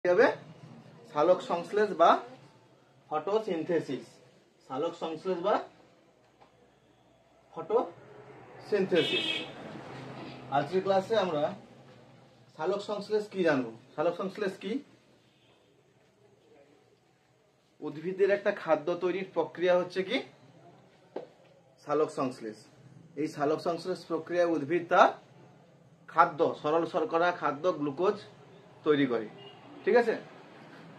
হবে সালোক সংশ্লেষ বা ফটোসিনথেসিস। সালোক সংশ্লেষ বা ফটোসিনথেসিস। আজকের ক্লাসে আমরা সালোক সংশ্লেষ কি জানবো। সালোক সংশ্লেষ কি? উদ্ভিদের একটা খাদ্য তৈরির প্রক্রিয়া হচ্ছে কি সালোক সংশ্লেষ। এই সালোক সংশ্লেষ প্রক্রিয়া উদ্ভিদ তার খাদ্য, সরল শর্করা খাদ্য গ্লুকোজ তৈরি করে। ঠিক আছে।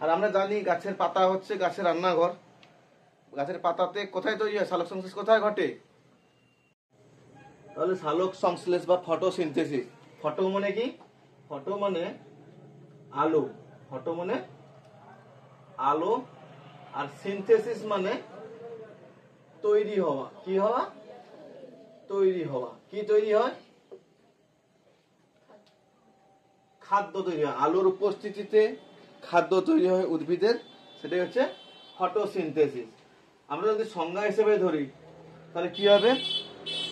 আর আমরা জানি গাছের পাতা হচ্ছে গাছের রান্নাঘর। গাছের পাতাতে কোথায় তৈরি হয় সালোক সংশ্লেষ, কোথায় ঘটে? তাহলে সালোক সংশ্লেষ বা ফটোসিনথেসিস। ফটো মানে কি? ফটো মানে আলো, ফটো মানে আলো, আর সিনথেসিস মানে তৈরি হওয়া। কি হওয়া? তৈরি হওয়া। কি তৈরি হয়? খাদ্য তৈরি হয়। আলোর উপস্থিতিতে খাদ্য তৈরি হয় উদ্ভিদের, সেটাই হচ্ছে ফটোসিনথেসিস। আমরা যদি সংজ্ঞা হিসেবে ধরি তাহলে কি হবে?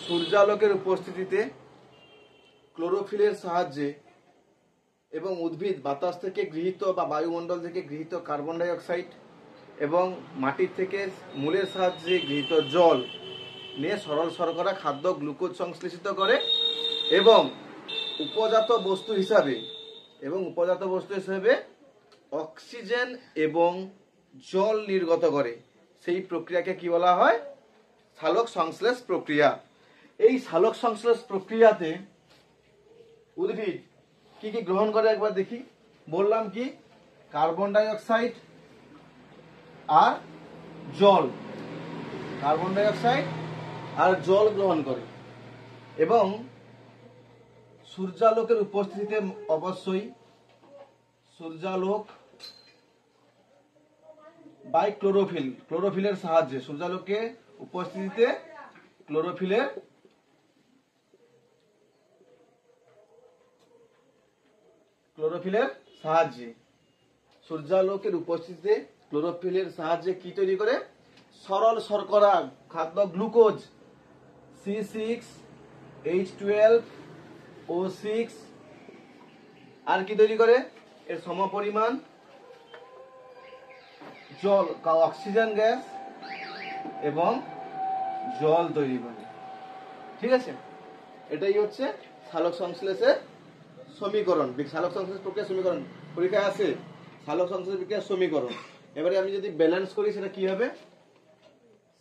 সূর্যালোকের উপস্থিতিতে ক্লোরোফিলের সাহায্যে এবং উদ্ভিদ বাতাস থেকে গৃহীত বা বায়ুমণ্ডল থেকে গৃহীত কার্বন ডাই অক্সাইড এবং মাটির থেকে মূলের সাহায্যে গৃহীত জল নিয়ে সরল শর্করা খাদ্য গ্লুকোজ সংশ্লেষিত করে এবং উপজাত বস্তু হিসাবে অক্সিজেন এবং জল নির্গত করে। সেই প্রক্রিয়াকে কি বলা হয়? সালোক সংশ্লেষ প্রক্রিয়া। এই সালোক সংশ্লেষ প্রক্রিয়াতে উদ্ভিদ কি কি গ্রহণ করে একবার দেখি। বললাম কি? কার্বন ডাই অক্সাইড আর জল, কার্বন ডাই অক্সাইড আর জল গ্রহণ করে এবং সূর্যালোকের উপস্থিতিতে অবশ্যই সূর্যালোক বাই ক্লোরোফিলের সাহায্যে, সূর্যালোকে উপস্থিতিতে ক্লোরোফিলের সাহায্যে, সূর্যালোকের উপস্থিতিতে ক্লোরোফিলের সাহায্যে কি তৈরি করে? সরল শর্করা খাদ্য গ্লুকোজ C6H12O6 আর কি তৈরি করে? এর সমপরিমাণ জল, অক্সিজেন গ্যাস এবং জল তৈরি করে। ঠিক আছে। এটাই হচ্ছে সালোক সংশ্লেষের সমীকরণ। সালোক সংশ্লেষ প্রক্রিয়ার সমীকরণ পরীক্ষায় আসে, সালোক সংশ্লেষ প্রক্রিয়ার সমীকরণ। এবারে আমি যদি ব্যালেন্স করি সেটা কি হবে?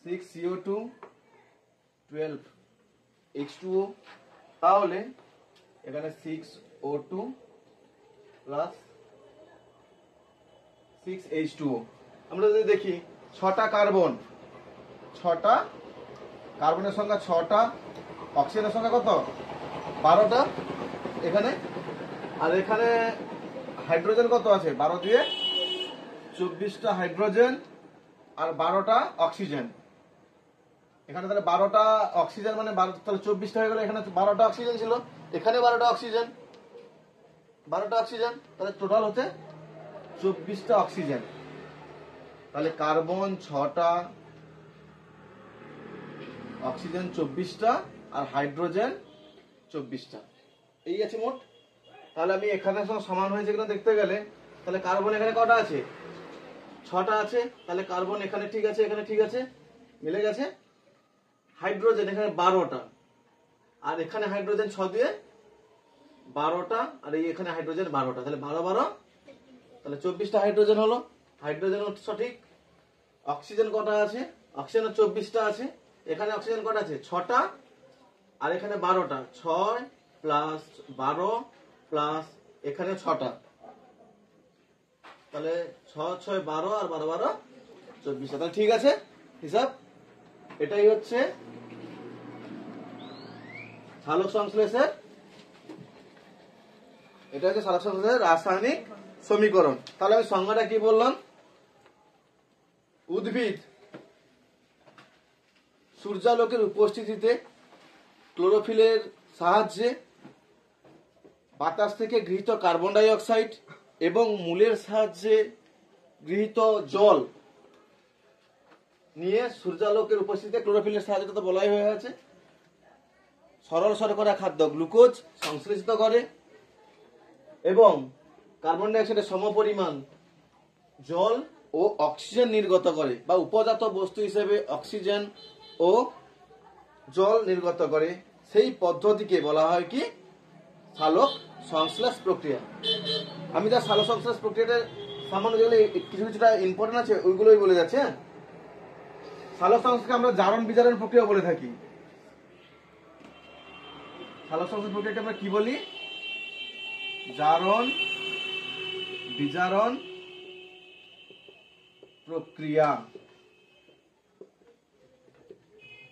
6CO2 12H2O, তাহলে এখানে 6O2 প্লাস 6H2O। আমরা যদি দেখি 6টা কার্বন, 6টা কার্বনের সংখ্যা 6টা, অক্সিজেনের সংখ্যা কত? 12টা এখানে, আর এখানে হাইড্রোজেন কত আছে? 12 দিয়ে 24টা হাইড্রোজেন আর 12টা অক্সিজেন। এখানে তাহলে 12টা অক্সিজেন মানে 12, তাহলে 24টা হয়ে গেল। এখানে 12টা অক্সিজেন ছিল, এখানে 12টা অক্সিজেন, তাহলে টোটাল হচ্ছে 24টা অক্সিজেন। তাহলে কার্বন 6টা, অক্সিজেন 24টা আর হাইড্রোজেন 24টা, এই আছে মোট। তাহলে আমি এখানে সমান হয়েছে কিনা দেখতে গেলে, তাহলে কার্বন এখানে কটা আছে? 6টা আছে। তাহলে কার্বন এখানে ঠিক আছে, এখানে ঠিক আছে, মিলে গেছে। হাইড্রোজেন এখানে 12টা, আর এখানে হাইড্রোজেন 6 দিয়ে 12টা, আর এই এখানে হাইড্রোজেন 12টা, তাহলে 12 12, তাহলে 24টা হাইড্রোজেন হলো। হাইড্রোজেন সঠিক। অক্সিজেন কটা আছে? অক্সিজেন 24টা আছে। এখানে অক্সিজেন কটা আছে? 6টা, আর এখানে 12টা। 6 প্লাস 12 প্লাস এখানে 6টা, তাহলে 6 6 12 আর 12 12 24টা। তাহলে ঠিক আছে হিসাব। এটাই হচ্ছে সালোক সংশ্লেষের, এটা হচ্ছে সালোক সংশ্লেষের রাসায়নিক সমীকরণ। তাহলে আমি সংজ্ঞাটা কি বললাম? উদ্ভিদ সূর্যালোকের উপস্থিতিতে ক্লোরোফিলের সাহায্যে বাতাস থেকে গৃহীত কার্বন ডাই অক্সাইড এবং মূলের সাহায্যে গৃহীত জল নিয়ে সূর্যালোকের উপস্থিতিতে ক্লোরোফিলের সাহায্যে তো বলাই হয়ে আছে সরল শর্করা খাদ্য গ্লুকোজ সংশ্লেষিত করে এবং কার্বন ডাই অক্সাইডের সমপরিমাণ জল ও অক্সিজেন নির্গত করে, বা উপজাত বস্তু হিসেবে অক্সিজেন ও জল নির্গত করে, সেই পদ্ধতিকে বলা হয় কি সালোক সংশ্লেষ প্রক্রিয়া। আমি যা সালোক সংশ্লেষ প্রক্রিয়াটা সামান্য যেগুলো কিছু কিছুটা ইম্পর্টেন্ট আছে ওইগুলোই বলে যাচ্ছে। হ্যাঁ, সালোক সংশ্লেষকে আমরা জারণ বিজারণ প্রক্রিয়া বলে থাকি। সালোক সংশ্লেষ প্রক্রিয়াকে আমরা কি বলি? জারণ বিজারণ প্রক্রিয়া।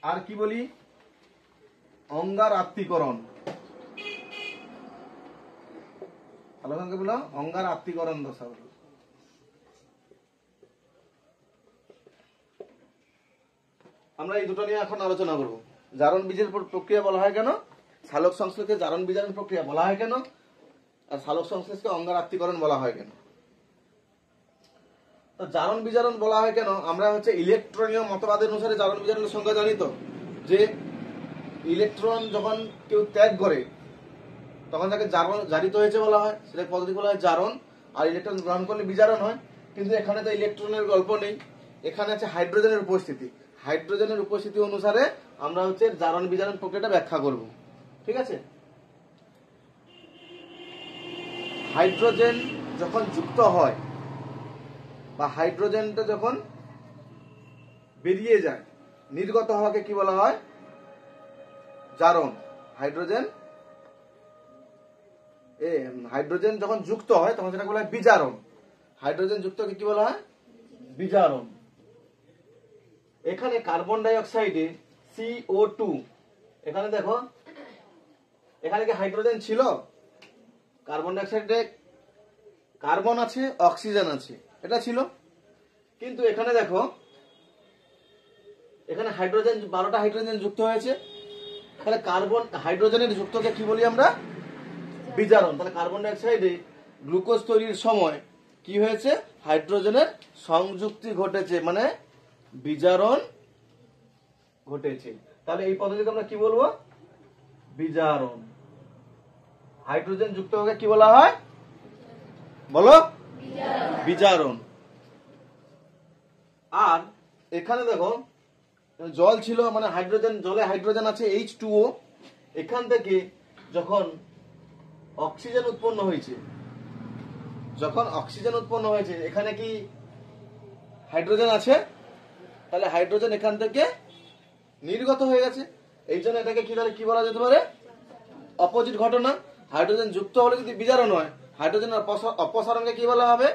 আর কি বলি? অঙ্গার আত্তীকরণ। অঙ্গার আত্তীকরণ দশা। আমরা এই দুটো নিয়ে এখন আলোচনা করব। জারণ বীজের প্রক্রিয়া বলা হয় কেন, সালোক সংশ্লেষকে জারণ বিজারণ প্রক্রিয়া বলা হয় কেন, আর সালোক সংশ্লেষকে অঙ্গার আত্তীকরণ বলা হয় কেন। তো জারণ বিজারণ বলা হয় কেন? আমরা হচ্ছে ইলেকট্রনীয় মতবাদের অনুসারে জারণ বিজারণের সংজ্ঞা জানি তো, যে ইলেকট্রন যখন কেউ ত্যাগ করে তখন তাকে জারিত হয়েছে বলা হয়, সেটা পদ্ধতি বলা হয় জারণ। আর ইলেকট্রন গ্রহণ করলে বিজারণ হয়। কিন্তু এখানে তো ইলেকট্রনের গল্প নেই, এখানে আছে হাইড্রোজেনের উপস্থিতি। হাইড্রোজেনের উপস্থিতি অনুসারে আমরা হচ্ছে জারণ বিজারণ প্রক্রিয়াটা ব্যাখ্যা করব। ঠিক আছে? হাইড্রোজেন যখন যুক্ত হয় বা হাইড্রোজেনটা যখন বেরিয়ে যায়, নির্গত হওয়াকে কি বলা হয়? জারণ। হাইড্রোজেন যখন যুক্ত হয় তখন সেটা বলা হয় বিজারণ। হাইড্রোজেন যুক্তকে কি বলা হয়? বিজারণ। এখানে কার্বন ডাই অক্সাইডে CO2, এখানে দেখো, এখানে কি হাইড্রোজেন ছিল? কার্বন ডাই অক্সাইডে কার্বন আছে, অক্সিজেন আছে, এটা ছিল। কিন্তু এখানে দেখো, এখানে হাইড্রোজেন 12টা হাইড্রোজেন যুক্ত হয়েছে। তাহলে কার্বন হাইড্রোজেনের যুক্তকে কি বলি আমরা? বিজারণ। তাহলে কার্বন ডাই অক্সাইডে গ্লুকোজ তৈরির সময় কি হয়েছে? হাইড্রোজেনের সংযুক্তি ঘটেছে, মানে বিজারণ ঘটেছে। তাহলে এই পদ্ধতিকে আমরা কি বলবো? বিজারণ। হাইড্রোজেন যুক্ত হয়ে কি বলা হয়? বলো, বিজারণ। আর এখানে দেখো, জল ছিল, মানে হাইড্রোজেন, জলে হাইড্রোজেন আছে H2O। এখান থেকে যখন অক্সিজেন উৎপন্ন হয়েছে, এখানে কি হাইড্রোজেন আছে? তাহলে হাইড্রোজেন এখান থেকে নির্গত হয়ে গেছে। এই জন্য এটাকে কি বলা যেতে পারে? অপোজিট ঘটনা। হাইড্রোজেন যুক্ত হলে যদি বিজারণ হয়, হাইড্রোজেনের অপসারণকে কি বলা হবে?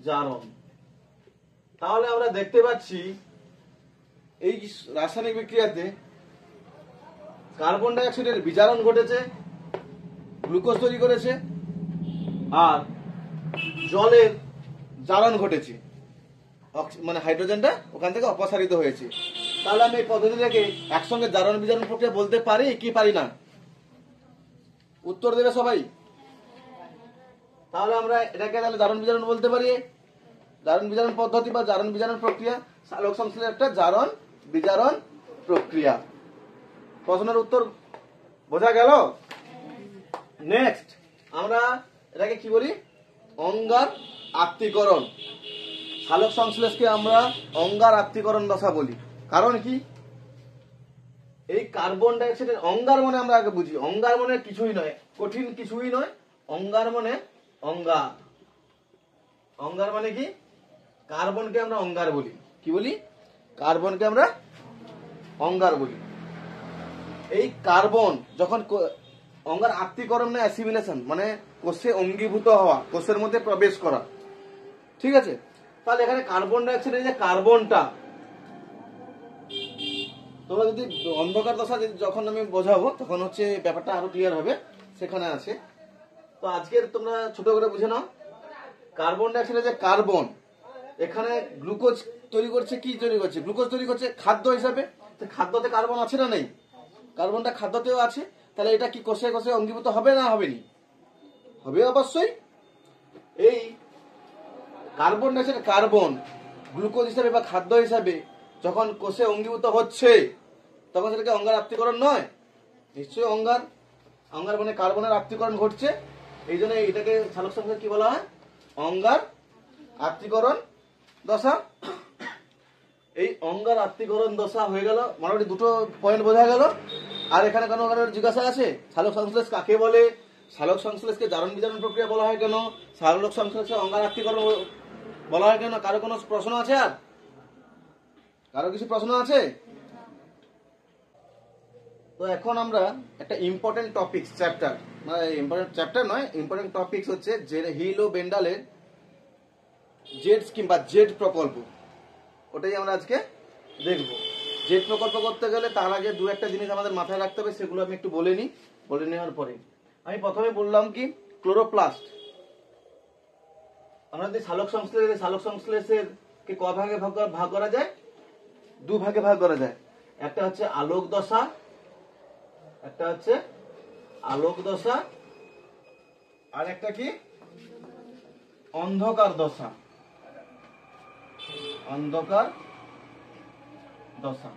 জারণ। তাহলে আমরা দেখতে পাচ্ছি এই রাসায়নিক বিক্রিয়াতে কার্বন ডাই অক্সাইডের বিজারণ ঘটেছে, গ্লুকোজ তৈরি করেছে, আর জলের জারণ ঘটেছে, মানে হাইড্রোজেনটা ওখান থেকে অপসারিত হয়েছে। তাহলে আমি এই পদ্ধতিটাকে একসঙ্গে জারণ বিজারণ প্রক্রিয়া বলতে পারি কি পারি না? উত্তর দেবে সবাই। তাহলে আমরা এটাকে তাহলে জারণ বিজারণ বলতে পারি। জারণ বিজারণ পদ্ধতি বা জারণ বিজারণ প্রক্রিয়া, সালোক সংশ্লেষের একটা জারণ বিজারণ প্রক্রিয়া। প্রশ্নের উত্তর বোঝা গেল? নেক্সট আমরা এটাকে কি বলি? অঙ্গার আত্তীকরণ। সালোক সংশ্লেষকে আমরা অঙ্গার আত্তীকরণ দশা বলি। কারণ কি? এই কার্বন ডাই অক্সাইডের অঙ্গার মানে আমরা আগে বুঝি, অঙ্গার মানে কিছুই নয়, কঠিন কিছুই নয়। অঙ্গার মানে অঙ্গার। অঙ্গার মানে কি? কার্বনকে আমরা অঙ্গার বলি। কি বলি? কার্বনকে আমরা অঙ্গার বলি। এই কার্বন যখন অঙ্গার আত্তীকরণ না অ্যাসিমিলেশন, মানে কোষে অঙ্গীভূত হওয়া, কোষের মধ্যে প্রবেশ করা। ঠিক আছে? তাহলে এখানে কার্বন ডাই অক্সাইডের যে কার্বনটা, তোমরা যদি অন্ধকার দশা যখন আমি বোঝাবো তখন হচ্ছে ব্যাপারটা আরো ক্লিয়ার হবে, সেখানে আছে। তো আজকের তোমরা ছোট করে বুঝে নাও, কার্বন ডাই অক্সাইডের যে কার্বন, এখানে গ্লুকোজ তৈরি করছে। কি তৈরি করছে? গ্লুকোজ তৈরি করছে খাদ্য হিসাবে। খাদ্যতে কার্বন আছে না নেই? কার্বনটা খাদ্যতেও আছে। তাহলে এটা কি কোষে কোষে অঙ্গীভূত হবে না হবেনি? হবে অবশ্যই। এই carbon die oxide carbon glucose হিসাবে বা খাদ্য হিসাবে যখন কোষে অঙ্গীভূত হচ্ছে, তখন সেটাকে অঙ্গার আত্তীকরণ নয়? নিশ্চয়ই অঙ্গার। অঙ্গার মানে কার্বনের আত্তীকরণ ঘটছে। এই জন্য এটাকে সালোক সংশ্লেষ কি বলা হয়? অঙ্গার আত্তীকরণ দশা। এই অঙ্গার আত্তীকরণ দশা হয়ে গেল, মোটামুটি দুটো পয়েন্ট বোঝা গেল। আর এখানে কোনো জিজ্ঞাসা আছে? সালোক সংশ্লেষ কাকে বলে, সালোক সংশ্লেষকে জারণ বিজারণ প্রক্রিয়া বলা হয় কেন, সালোক সংশ্লেষে অঙ্গার আত্তীকরণ বলা হয় কেন? কারো কোনো প্রশ্ন আছে? আর কারো কিছু প্রশ্ন আছে? তো এখন আমরা একটা ইম্পর্টেন্ট টপিকস চ্যাপ্টার, মানে ইম্পর্টেন্ট চ্যাপ্টার নয়, ইম্পর্টেন্ট টপিকস হচ্ছে যে হিল ও বেন্ডালের জেড স্কিম বা জেড প্রকল্প, ওটাই আমরা আজকে দেখব। জেড প্রকল্প করতে গেলে তার আগে দু একটা জিনিস আমাদের মাথায় রাখতে হবে, সেগুলো আমি একটু বলে নিই। বলে নেওয়ার পরে আমি প্রথমে বললাম কি ক্লোরোপ্লাস্ট। আমরা যদি সালোক সংশ্লেষের কে ক ভাগে ভাগ করা যায়? দু ভাগে ভাগ করা যায়। একটা হচ্ছে আলোক দশা, একটা হচ্ছে আলোক দশা, আর একটা কি অন্ধকার দশা। অন্ধকার দশা।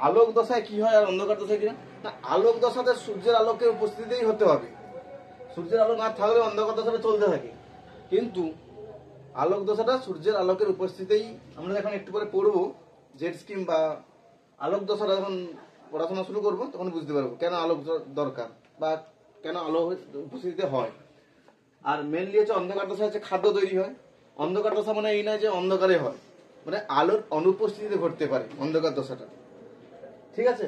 আলোক দশায় কি হয় আর অন্ধকার দশায় কি হয়? না, আলোক দশাতে সূর্যের আলোকের উপস্থিতিতেই হতে হবে। সূর্যের আলো না থাকলে অন্ধকার দশাটা চলতে থাকে, কিন্তু আলোক দশাটা সূর্যের আলোকের উপস্থিতিতেই। আমরা যখন একটু পরে পড়বো জেড স্কিম বা আলোক দশাটা, যখন পড়াশোনা শুরু করবো তখন বুঝতে পারবো কেন আলোক দরকার বা কেন আলো উপস্থিতিতে হয়। আর মেনলি হচ্ছে অন্ধকার দশা হচ্ছে খাদ্য তৈরি হয়। অন্ধকার দশা মানে এই নয় যে অন্ধকারে হয়, মানে আলোর অনুপস্থিতিতে ঘটতে পারে অন্ধকার দশাটা। ঠিক আছে?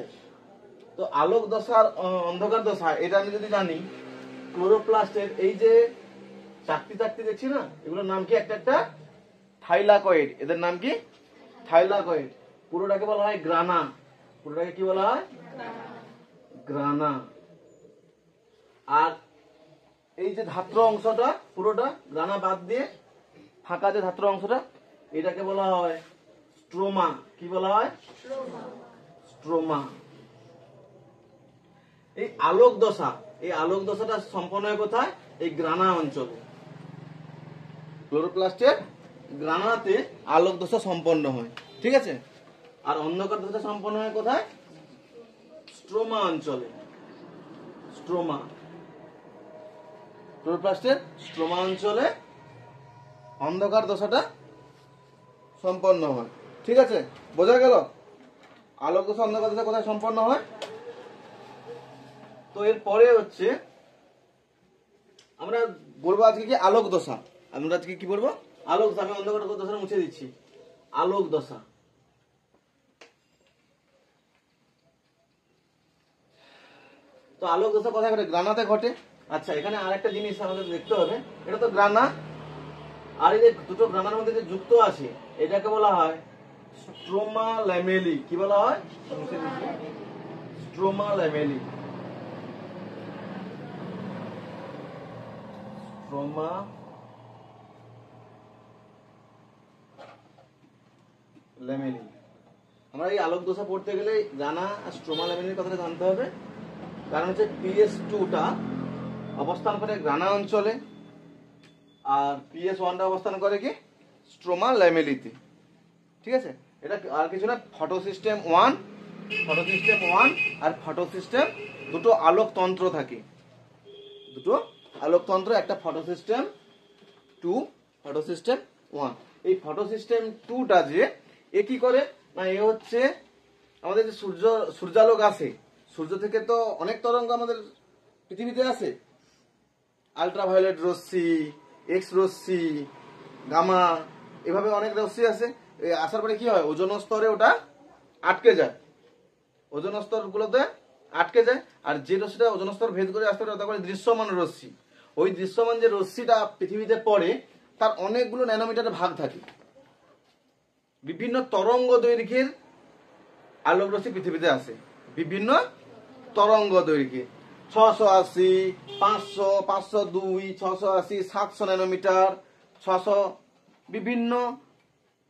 তো আলোক দশা আর অন্ধকার দশা এটা আমি যদি জানি, ক্লোরোপ্লাস্টের এই যে চাকতি দেখছি না, এগুলোর নাম কি? একটা একটা থাইলাকয়েড। এদের নাম কি? থাইলাকয়েড। পুরোটাকে বলা হয় গ্রানা। পুরোটাকে কি বলা হয়? গ্রানা। আর এই যে ধাত্র অংশটা, পুরোটা গ্রানা বাদ দিয়ে ফাঁকা যে ধাত্র অংশটা, এটাকে বলা হয় স্ট্রোমা। কি বলা হয়? স্ট্রোমা। এই আলোক দশাটা সম্পন্ন হয় কোথায়? এই গ্রানা অঞ্চলে। ক্লোরোপ্লাস্টের গ্রানাতে আলোক দশা সম্পন্ন হয়। ঠিক আছে? আর অন্ধকার দশা সম্পন্ন হয় কোথায়? স্ট্রোমা অঞ্চলে। স্ট্রোমা, ক্লোরোপ্লাস্টের স্ট্রোমা অঞ্চলে অন্ধকার দশাটা সম্পন্ন হয়। ঠিক আছে? বোঝা গেল আলোক দশা অন্ধকার দশা কোথায় সম্পন্ন হয়? তো এর পরে হচ্ছে আমরা বলবো আজকে কি আলোক দশা। আমরা আজকে কি বলবো? আলোক দশা। আমি অন্ধকার দশাটা মুছে দিচ্ছি। আলোক দশা। তো আলোক দশা কোথায় ঘটে? গ্রানাতে ঘটে। আচ্ছা, এখানে আরেকটা জিনিস আমাদের দেখতে হবে। এটা তো গ্রানা, আর এই যে দুটো গ্রানার মধ্যে যে যুক্ত আছে, এটাকে বলা হয় স্ট্রোমা ল্যামেলি। কি বলা হয়? Stroma lamellae. Stroma lamellae. আমরা এই আলোক দশা পড়তে গেলে গ্রানা আর স্ট্রোমা ল্যামেলির কথাটা জানতে হবে। কারণ হচ্ছে PS2টা অবস্থান করে গ্রানা অঞ্চলে, আর PS1টা অবস্থান করে কি স্ট্রোমা ল্যামেলিতে। ঠিক আছে? এটা আর কিছু না, ফটোসিস্টেম 1 আর ফটোসিস্টেম, দুটো আলোকতন্ত্র থাকে। দুটো আলোকতন্ত্র, একটা ফটোসিস্টেম 2, ফটোসিস্টেম 1। এই ফটোসিস্টেম 2টা যে এ কি করে না, এ হচ্ছে আমাদের যে সূর্যালোক আসে, সূর্য থেকে তো অনেক তরঙ্গ আমাদের পৃথিবীতে আসে। আলট্রাভায়োলেট রশ্মি, এক্স রশ্মি, গামা, এভাবে অনেক রশ্মি আসে। আসার পরে কি হয়? ওজোন স্তরে ওটা আটকে যায়। ওজোন স্তরগুলোতে আটকে যায়। আর যে রশ্মিটা ওজোন স্তর ভেদ করে আসতে পারে ওটা বলে দৃশ্যমান রশ্মি। ওই দৃশ্যমান যে রশ্মিটা পৃথিবীতে পড়ে, তার অনেকগুলো ন্যানোমিটারের ভাগ থাকে। বিভিন্ন তরঙ্গ দৈর্ঘ্যের আলোক রশ্মি পৃথিবীতে আসে, বিভিন্ন তরঙ্গ দৈর্ঘ্যে। 680, 500, 502, 680, 700 ন্যানোমিটার, 600, বিভিন্ন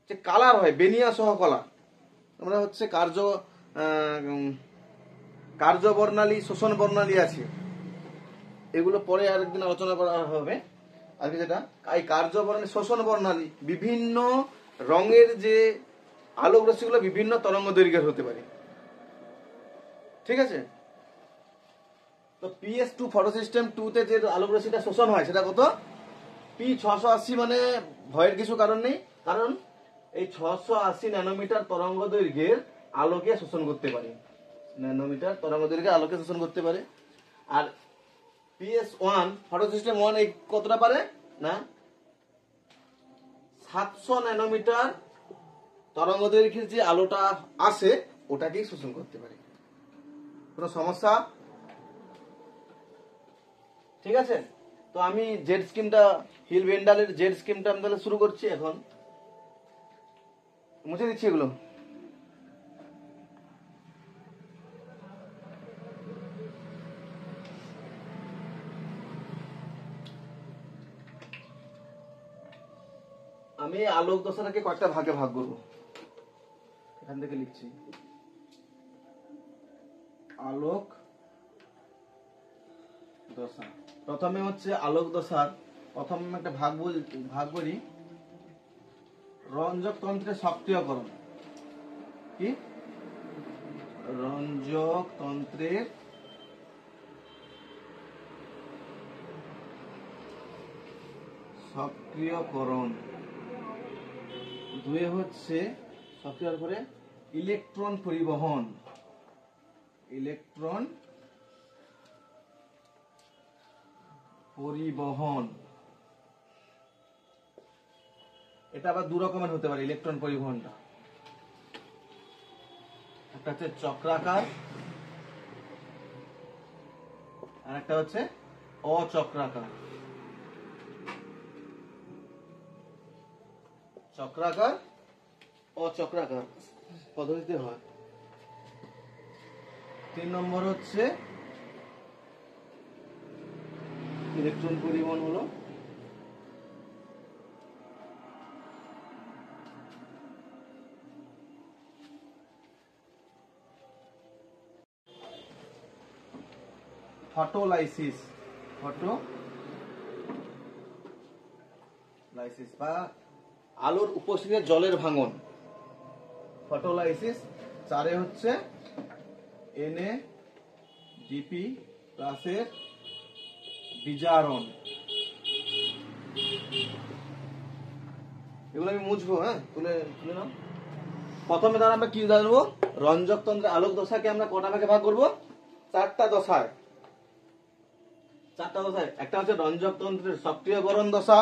যে কালার হয়, বেনিয়া সহ কালার। আমরা হচ্ছে কার্য বর্ণালী, শোষণ বর্ণালী আছে, এগুলো পরে আরেকদিন আলোচনা করা হবে। আজকে যেটা এই কার্য বর্ণালী, শোষণ বর্ণালী, বিভিন্ন রঙের যে আলোক রশ্মিগুলো বিভিন্ন তরঙ্গ দৈর্ঘ্যের হতে পারে। ঠিক আছে? তো PS2 ফটো সিস্টেম 2 তে যে আলোক রশ্মিটা শোষণ হয় সেটা কত? P680, মানে ভয়ের কিছু কারণ নেই, কারণ এই 680 ন্যানোমিটার তরঙ্গ দৈর্ঘ্যের আলোকে শোষণ করতে পারে, ন্যানোমিটার তরঙ্গ দৈর্ঘ্যের আলোকে শোষণ করতে পারে। আর PS1 ফটো সিস্টেম 1 এই কতটা পারে না 700 ন্যানোমিটার তরঙ্গ দৈর্ঘ্যের যে আলোটা আসে ওটাকেই শোষণ করতে পারে। কোনো সমস্যা? ঠিক আছে, তো আমি জেড স্কিমটা, হিল বেন্ডালের জেড স্কিমটা আমি তাহলে শুরু করছি। এখন মুছে দিচ্ছি এগুলো। আমি আলোক দশাটাকে কয়েকটা ভাগে ভাগ করবো, এখান থেকে লিখছি। আলোক দশা, প্রথমে হচ্ছে আলোক দশার প্রথম একটা ভাগ করি রঞ্জক তন্ত্রের সক্রিয়করণ। কি? রঞ্জক তন্ত্রের সক্রিয়করণ। দুয়ে হচ্ছে সক্রিয় করে ইলেকট্রন পরিবহন। ইলেকট্রন পরিবহন, এটা আবার দু রকমের হতে পারে ইলেকট্রন পরিবহনটা। একটা হচ্ছে চক্রাকার আর একটা হচ্ছে অচক্রাকার। চক্রাকার অচক্রাকার পদ্ধতিতে হয়। 3 নম্বর হচ্ছে ইলেকট্রন পরিবহন হলো ফটোলাইসিস। ফটোলাইসিস বা আলোর উপস্থিতিতে জলের ভাঙন, ফটোলাইসিস। 4 হচ্ছে NADP+ এর বিজারণ। এগুলো আমি মুছবো, হ্যাঁ, তুলে নাও। প্রথমে তাহলে আমরা কি জানবো? রঞ্জক তন্ত্রের আলোক দশাকে আমরা কটা ভাগে ভাগ করবো? 4টা দশায়। একটা হচ্ছে রঞ্জক তন্ত্রের সক্রিয়করণ দশা,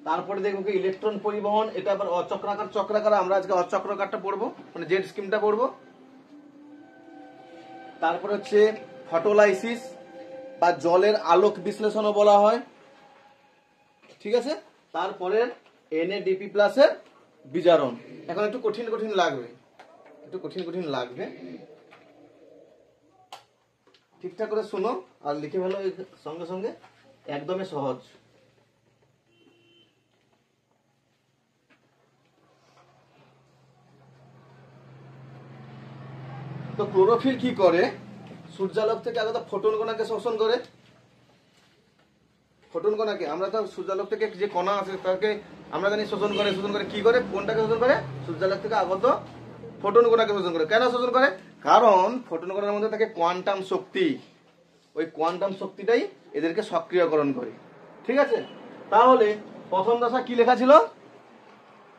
তারপরে দেখবো কি ইলেকট্রন পরিবহন, এটা আবার অচক্রাকার চক্রাকার। আমরা আজকে অচক্রাকারটা পড়বো, মানে জেড স্কিমটা পড়বো। তারপর হচ্ছে ফটোলাইসিস বা জলের আলোক বিশ্লেষণও বলা হয়, ঠিক আছে। তারপরে NADP+ এর বিজারণ। এখন একটু কঠিন লাগবে, ঠিকঠাক করে শোনো আর লিখে ফেলো সঙ্গে সঙ্গে, একদমই সহজ। তো ক্লোরোফিল কি করে? সূর্যালোক থেকে আগত ফোটন কণাকে শোষণ করে। ফোটন কণাকে আমরা তো সূর্যালোক থেকে যে কণা আছে তাকে আমরা জানি শোষণ করে কি করে? কোনটাকে শোষণ করে? সূর্যালোক থেকে আগত ফোটন কণাকে শোষণ করে। কেন শোষণ করে? কারণ ফোটন কণার মধ্যে থাকে কোয়ান্টাম শক্তি, ওই কোয়ান্টাম শক্তিটাই এদেরকে সক্রিয়করণ করে, ঠিক আছে। তাহলে প্রথম দশা কি লেখা ছিল?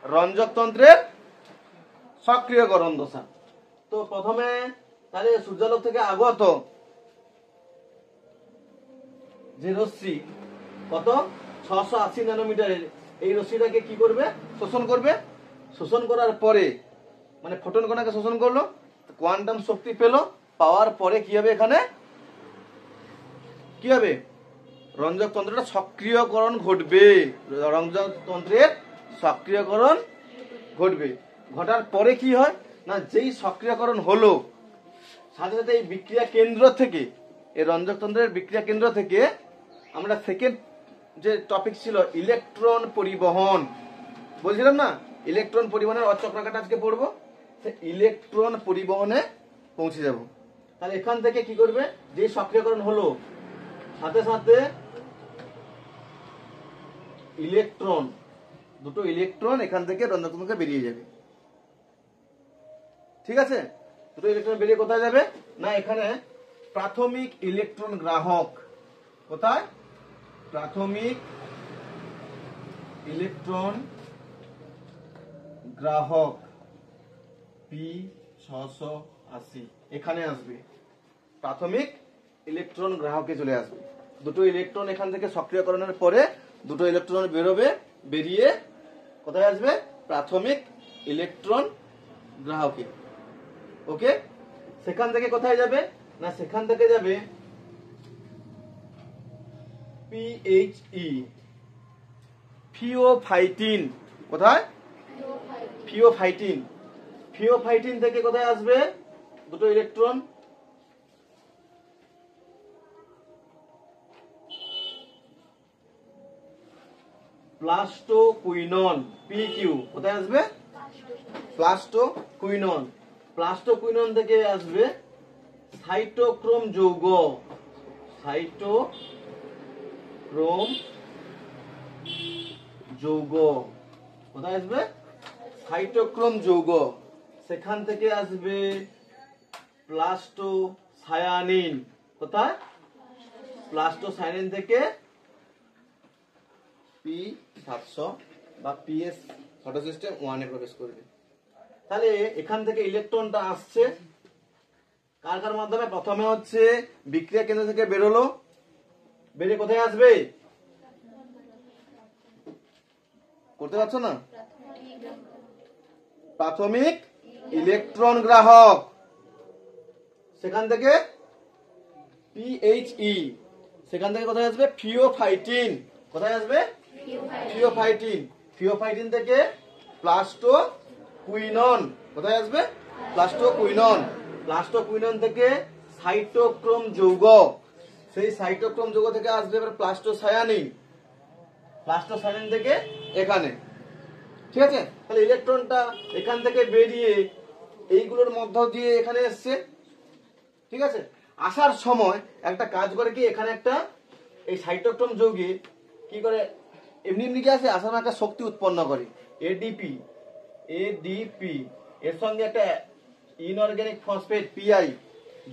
রঞ্জক তন্ত্রের সক্রিয়করণ দশা। তো প্রথমে তাহলে সূর্যালোক থেকে আগত যে রশ্মি কত 680 ন্যানোমিটারের, এই রশ্মিটাকে কি করবে? শোষণ করবে। শোষণ করার পরে মানে ফোটন কণাকে শোষণ করলো, কোয়ান্টাম শক্তি পেল, পাওয়ার পরে কি হবে? এখানে কি হবে? রঞ্জক তন্ত্রটা সক্রিয়করণ ঘটবে। রঞ্জক তন্ত্রের সক্রিয়করণ ঘটবে। ঘটার পরে কি হয় না, যেই সক্রিয়করণ হলো সাথে সাথে এই বিক্রিয়া কেন্দ্র থেকে, এই রঞ্জক তন্ত্রের বিক্রিয়া কেন্দ্র থেকে আমরা সেকেন্ড যে টপিক ছিল ইলেকট্রন পরিবহন, বলছিলাম না, ইলেকট্রন পরিবহনের অচক্রাকারটা আজকে পড়বো। ইলেকট্রন পরিবহনে পৌঁছে যাব। তাহলে এখান থেকে কি করবে? যে সক্রিয়করণ হলো সাথে সাথে ইলেকট্রন, দুটো ইলেকট্রন এখান থেকে রঞ্জক তন্ত্র থেকে বেরিয়ে যাবে, ঠিক আছে। দুটো ইলেকট্রন বেরিয়ে কোথায় যাবে না, এখানে প্রাথমিক ইলেকট্রন গ্রাহক কোথায়? প্রাথমিক ইলেকট্রন গ্রাহক P680 এখানে আসবে। প্রাথমিক ইলেকট্রন গ্রাহকে চলে আসবে। দুটো ইলেকট্রন এখান থেকে সক্রিয়করণের পরে দুটো ইলেকট্রন বেরোবে, বেরিয়ে কোথায় আসবে? প্রাথমিক ইলেকট্রন গ্রাহকে। ওকে, সেখান থেকে কোথায় যাবে না, সেখান থেকে যাবে PHE ফিওফাইটিন। কোথায়? ফিওফাইটিন। ফিওফাইটিন থেকে কোথায় আসবে? দুটো ইলেকট্রন প্লাস্টোকুইনন PQ। কোথায় আসবে? প্লাস্টোকুইনন। প্লাস্টোকুইনন থেকে আসবে সাইটোক্রোম যৌগ। সাইটোক্রোম যৌগ কোথায় আসবে? সাইটোক্রোম যৌগ। সেখান থেকে আসবে প্লাস্টোসায়ানিন। কোথায়? প্লাস্টোসায়ানিন থেকে P700 বা PS ফটোসিস্টেম 1 এ প্রবেশ করবে। তাহলে এখান থেকে ইলেকট্রনটা আসছে কার কার মাধ্যমে? প্রথমে হচ্ছে বিক্রিয়া কেন্দ্র থেকে বেরোলো, বেরিয়ে কোথায় আসবে? করতে পারছো না? প্রাথমিক ইলেকট্রন গ্রাহক, সেখান থেকে PHE, সেখান থেকে কোথায় আসবে? ফিওফাইটিন। কোথায় আসবে? ফিওফাইটিন। ফিওফাইটিন থেকে প্লাস্টোকুইনন। কোথায় আসবে? প্লাস্টোকুইনন। প্লাস্টোকুইনন থেকে সাইটোক্রোম যৌগ। সেই সাইটোক্রোম যৌগ থেকে আসবে এবার প্লাস্টোসায়ানিন। প্লাস্টোসায়ানিন থেকে এখানে। ঠিক আছে, তাহলে ইলেকট্রনটা এখান থেকে বেরিয়ে এইগুলোর মধ্য দিয়ে এখানে এসছে। ঠিক আছে, আসার সময় একটা কাজ করে কি, এখানে একটা এই সাইটোক্রোম যৌগে কি করে, এমনি এমনি কি আসে, আসার সময় একটা শক্তি উৎপন্ন করে এডিপি। এর সঙ্গে একটা ইনঅর্গানিক ফসফেট PI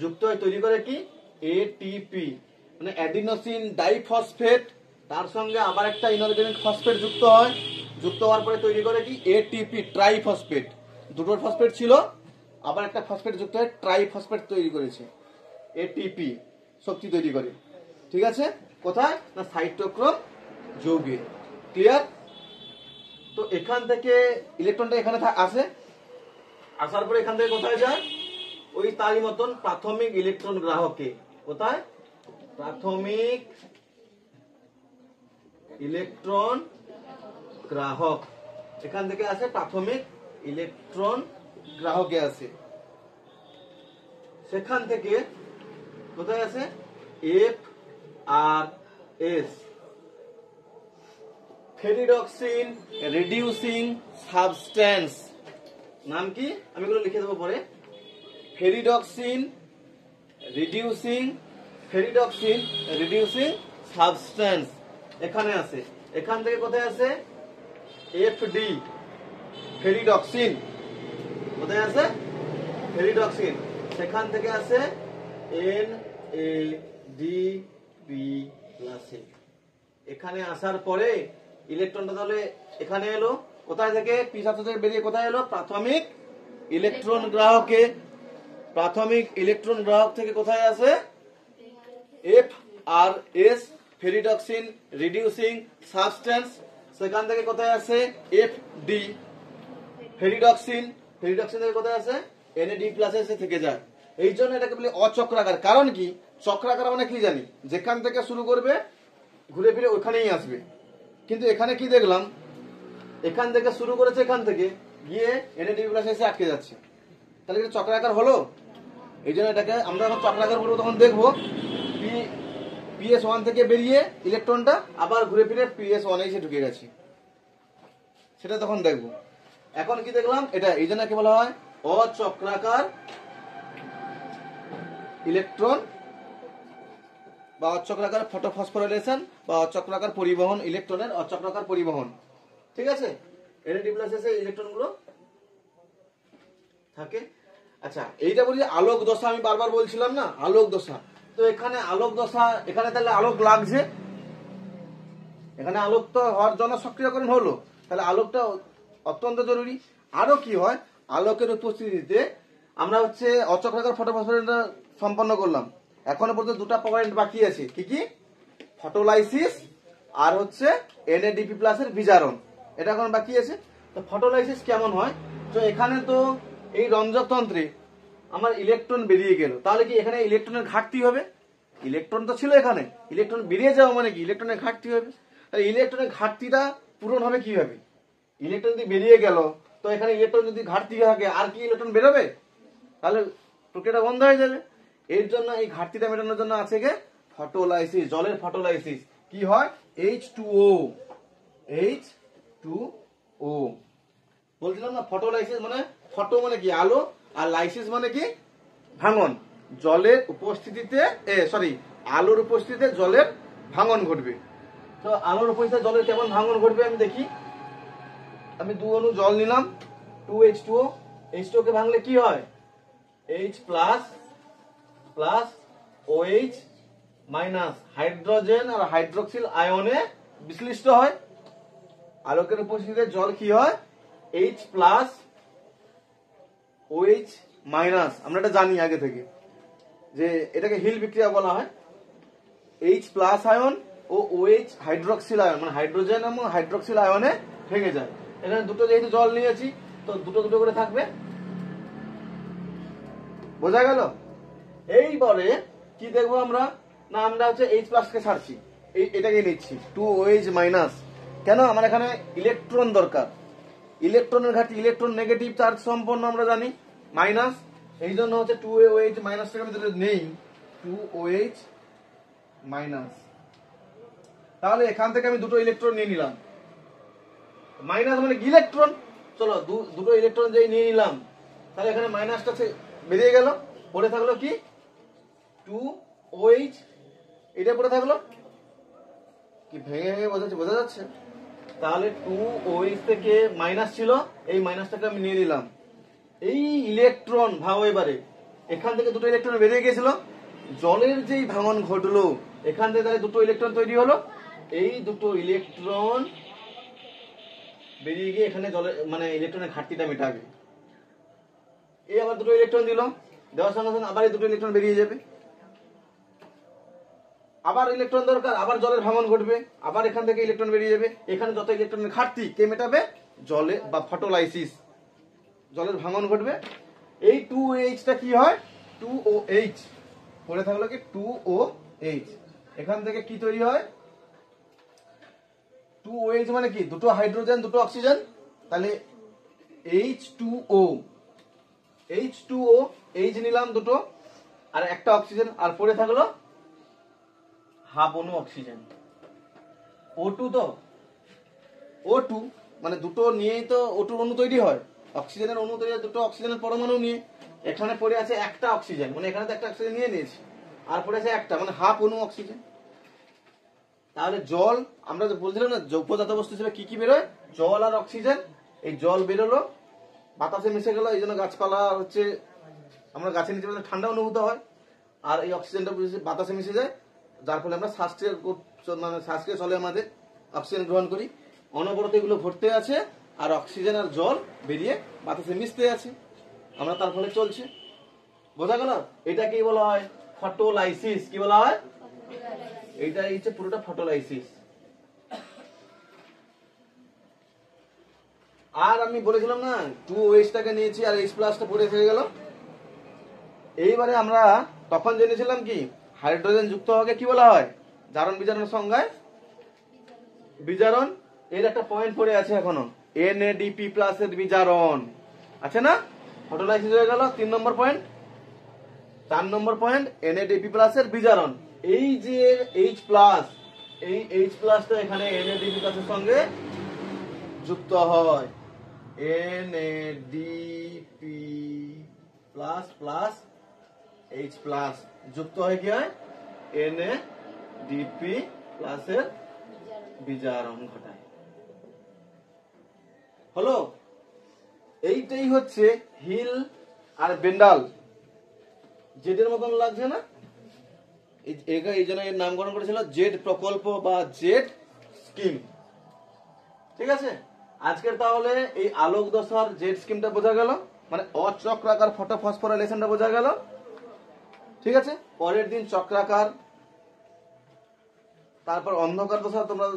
যুক্ত হয়ে তৈরি করে কি ATP, মানে অ্যাডিনোসিন ডাইফসফেট। তার সঙ্গে আবার একটা ইনঅর্গানিক ফসফেট যুক্ত হয়, যুক্ত হওয়ার পরে তৈরি করে কি ATP ট্রাইফসফেট। দুটো ফসফেট ছিল, আবার একটা ফসফেট যুক্ত হয়ে ট্রাইফসফেট তৈরি করেছে, ATP শক্তি তৈরি করে। ঠিক আছে, কোথায় না সাইটোক্রোম যৌগে। ক্লিয়ার? তো এখান থেকে ইলেকট্রনটা এখানে আসে, আসার পরে এখান থেকে কোথায় যায়? ওই তারই মতন প্রাথমিক ইলেকট্রন গ্রাহকে। কোথায়? প্রাথমিক ইলেকট্রন গ্রাহক। এখান থেকে আসে প্রাথমিক ইলেকট্রন গ্রাহকে আসে। সেখান থেকে কোথায় আসে? FRS ferredoxin reducing substance. নাম কি? আমি এগুলো লিখে দেবো পরে। ফেরিডক্সিন রিডিউসিং সাবস্টেন্স এখানে আসে। এখান থেকে কোথায় আসে? FD ferredoxin. কোথায় আসে? ফেরিডক্সিন। সেখান থেকে আসে NADP+। এখানে আসার পরে ইলেকট্রনটা তাহলে এখানে এলো, কোথায় থেকে? P700 থেকে বেরিয়ে কোথায় এলো? প্রাথমিক ইলেকট্রন গ্রাহকে। প্রাথমিক ইলেকট্রন গ্রাহক থেকে কোথায় আসে? FRS ferredoxin reducing substance. সেখান থেকে কোথায় আসে? FD ferredoxin. ফেরিডক্সিন থেকে কোথায় আসে? NAD+ এসে থেকে যায়। এই জন্য এটাকে বলি অচক্রাকার। কারণ কি? চক্রাকার মানে কি জানি, যেখান থেকে শুরু করবে ঘুরে ফিরে ওখানেই আসবে। কিন্তু এখানে কি দেখলাম, এখান থেকে শুরু করেছে, এখান থেকে গিয়ে NAD+ এসে আটকে যাচ্ছে। তাহলে এটা চক্রাকার হলো। এই জন্য এটাকে আমরা যখন চক্রাকার বলবো তখন দেখবো PS1 থেকে বেরিয়ে ইলেকট্রনটা আবার ঘুরে ফিরে PS1 এসে ঢুকে গেছে, সেটা তখন দেখবো। এখন কি দেখলাম, এটা এই জন্য কি বলা হয়? অচক্রাকার ইলেকট্রন বা অচক্রাকার ফটোফসফোরাইলেশন বা অচক্রাকার পরিবহন, ইলেকট্রনের অচক্রাকার পরিবহন। ঠিক আছে, NAD+ এসে ইলেকট্রনগুলো থাকে। আচ্ছা, এইটা বলি আলোক দশা, আমি বারবার বলছিলাম না আলোক দশা। তো এখানে আলোক দশা, এখানে তাহলে আলোক লাগছে, এখানে আলোক তো হওয়ার জন্য সক্রিয়করণ হলো, তাহলে আলোকটা অত্যন্ত জরুরি। আরো কি হয়, আলোকের উপস্থিতিতে আমরা হচ্ছে অচক্রাকার ফটোফসফোরেশনটা সম্পন্ন করলাম। এখনো পর্যন্ত দুটা পয়েন্ট বাকি আছে, কি কি? ফটোলাইসিস আর হচ্ছে NADP+ এর বিজারণ, এটা এখন বাকি আছে। তো ফটোলাইসিস কেমন হয়? তো এখানে তো এই রঞ্জক তন্ত্রে আমার ইলেকট্রন বেরিয়ে গেল, তাহলে কি এখানে ইলেকট্রনের ঘাটতি হবে? ইলেকট্রন তো ছিল এখানে, ইলেকট্রন বেরিয়ে যাওয়া মানে কি ইলেকট্রনের ঘাটতি হবে। তাহলে ইলেকট্রনের ঘাটতিটা পূরণ হবে কিভাবে? ইলেকট্রন যদি বেরিয়ে গেল, তো এখানে ইলেকট্রন যদি ঘাটতি থাকে, আর কি ইলেকট্রন বেরোবে? তাহলে প্রক্রিয়াটা বন্ধ হয়ে যাবে। এর জন্য এই ঘাটতিটা মেটানোর জন্য আছে গে ফটোলাইসিস, জলের ফটোলাইসিস। কি হয়? H2O, H2O বলছিলাম না, ফটোলাইসিস মানে ফটো মানে কি আলো, আর লাইসিস মানে কি ভাঙন। জলের উপস্থিতিতে আলোর উপস্থিতিতে জলের ভাঙন ঘটবে। তো আলোর উপস্থিতিতে জলের কেমন ভাঙন ঘটবে আমি দেখি। আমি 2 অণু জল নিলাম, 2H2O, H2O কে ভাঙলে কি হয়? H plus plus OH minus, hydrogen আর হাইড্রোক্সিল আয়নে বিশ্লিষ্ট হয়। আলোকের উপস্থিতিতে জল কি হয়? H প্লাস OH মাইনাস, আমরা এটা জানি আগে থেকে যে এটাকে হিল বিক্রিয়া বলা হয়। H প্লাস আয়ন ও OH হাইড্রোক্সিল আয়ন, মানে হাইড্রোজেন এবং হাইড্রোক্সিল আয়নে ভেঙে যায়। এখানে দুটো যেহেতু জল নিয়েছি, তো দুটো দুটো করে থাকবে, বোঝা গেল? এইবারে কি দেখবো আমরা, না আমরা হচ্ছে H প্লাস কে ছাড়ছি, এটাকে নিচ্ছি 2OH মাইনাস। কেন? আমার এখানে ইলেকট্রন দরকার, ইলেকট্রনের ঘাটতি, ইলেকট্রন নেগেটিভ চার্জ সম্পন্ন আমরা জানি, মাইনাস। এই জন্য হচ্ছে 2OH মাইনাসটাকে আমি যদি নেই, 2OH মাইনাস, তাহলে এখান থেকে আমি দুটো ইলেকট্রন নিয়ে নিলাম। মাইনাস মানে ইলেকট্রন, চলো দুটো ইলেকট্রন যেই নিয়ে নিলাম, তাহলে এখানে মাইনাসটা বেরিয়ে গেল, পড়ে থাকলো কি 2OH, এটা পড়ে থাকলো কি ভেঙে ভেঙে বোঝা যাচ্ছে? তাহলে 2OH থেকে মাইনাস ছিল, এই মাইনাসটাকে আমি নিয়ে নিলাম। এই ইলেকট্রন ভাও, এবারে এখান থেকে দুটো ইলেকট্রন বেরিয়ে গেছিল, জলের যেই ভাঙন ঘটলো এখান থেকে তাহলে দুটো ইলেকট্রন তৈরি হলো। এই দুটো ইলেকট্রন বেরিয়ে গিয়ে এখানে জলের মানে ইলেকট্রনের ঘাটতিটা মেটাবে। এই আবার দুটো ইলেকট্রন দিল, দেওয়ার সঙ্গে সঙ্গে আবার এই দুটো ইলেকট্রন বেরিয়ে যাবে, আবার ইলেকট্রন দরকার, আবার জলের ভাঙন ঘটবে, আবার এখান থেকে ইলেকট্রন বেরিয়ে যাবে। এখানে যত ইলেকট্রনের ঘাটতি কে মেটাবে? জলে বা ফটোলাইসিস, জলের ভাঙন ঘটবে। এই 2OH টা কি হয়? 2OH পড়ে থাকলো কি 2OH, এখান থেকে কি তৈরি হয়? 2OH মানে কি দুটো হাইড্রোজেন দুটো অক্সিজেন, তাহলে H2O, H2O, H নিলাম দুটো আর একটা অক্সিজেন, আর পড়ে থাকলো হাফ অণু অক্সিজেন, O2। তো O2 মানে দুটো নিয়েই তো O2 অণু তৈরি হয়, অক্সিজেনের অণু তৈরি হয় দুটো অক্সিজেনের পরমাণু নিয়ে। এখানে পড়ে আছে একটা অক্সিজেন, মানে এখানে তো একটা অক্সিজেন নিয়ে নিয়েছি, আর পড়ে আছে একটা, মানে হাফ অণু অক্সিজেন। তাহলে জল, আমরা বলছিলাম না উপজাত বস্তু হিসেবে কি কি বেরোয়? জল আর অক্সিজেন। এই জল বেরোলো, বাতাসে মিশে গেল, এই জন্য গাছপালা হচ্ছে, আমরা গাছের নিচে ঠান্ডা অনুভূত হয়, আর এই অক্সিজেনটা বাতাসে মিশে যায়, যার ফলে আমরা শ্বাসক্রিয়া চলে, আমাদের অক্সিজেন গ্রহণ করি। অনবরত এগুলো ঘটতে আছে, আর অক্সিজেন আর জল বেরিয়ে বাতাসে মিশতে আছে, আমরা তার ফলে চলছে। বোঝা গেল? এটাকেই বলা হয় ফটোলাইসিস। কি বলা হয়? এইটাই হচ্ছে পুরোটা ফটোলাইসিস। আর আমি বলেছিলাম না 2OH টাকে নিয়েছি আর H প্লাসটা পড়ে থেকে গেল। এইবারে আমরা তখন জেনেছিলাম কি হাইড্রোজেন যুক্ত হওয়াকে কি বলা হয়? জারণ বিজারণ সংজ্ঞায় বিজারণ। এর একটা পয়েন্ট পড়ে আছে এখনো, NADP+ এর বিজারণ আছে না? ফটোলাইসিস হয়ে গেল 3 নম্বর পয়েন্ট। 4 নম্বর পয়েন্ট NADP+ এর বিজারণ। এই যে H+, এই H+টা এখানে NADP+ এর সঙ্গে যুক্ত হয়, NADP+ H+ যুক্ত হয় কি হয়? NADP+ এর বিজারণ ঘটায়। হলো, এইটাই হচ্ছে হিল আর বেন্ডাল জেডের মতন লাগছে না, এই জন্য এর নামকরণ করেছিল জেড প্রকল্প বা জেড স্কিম। ঠিক আছে, আজকের তাহলে এই আলোক দশার জেড স্কিমটা বোঝা গেল, মানে অচক্রাকার ফটোফসফোরাইলেশনটা বোঝা গেল। ঠিক আছে, পরের দিন চক্রাকার, তারপর অন্ধকার দশা তোমরা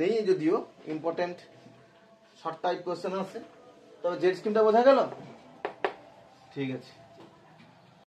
নেই যদিও, ইম্পর্টেন্ট শর্ট টাইপ কোশ্চেন আছে, তবে জেড স্কিমটা বোঝা গেল। ঠিক আছে।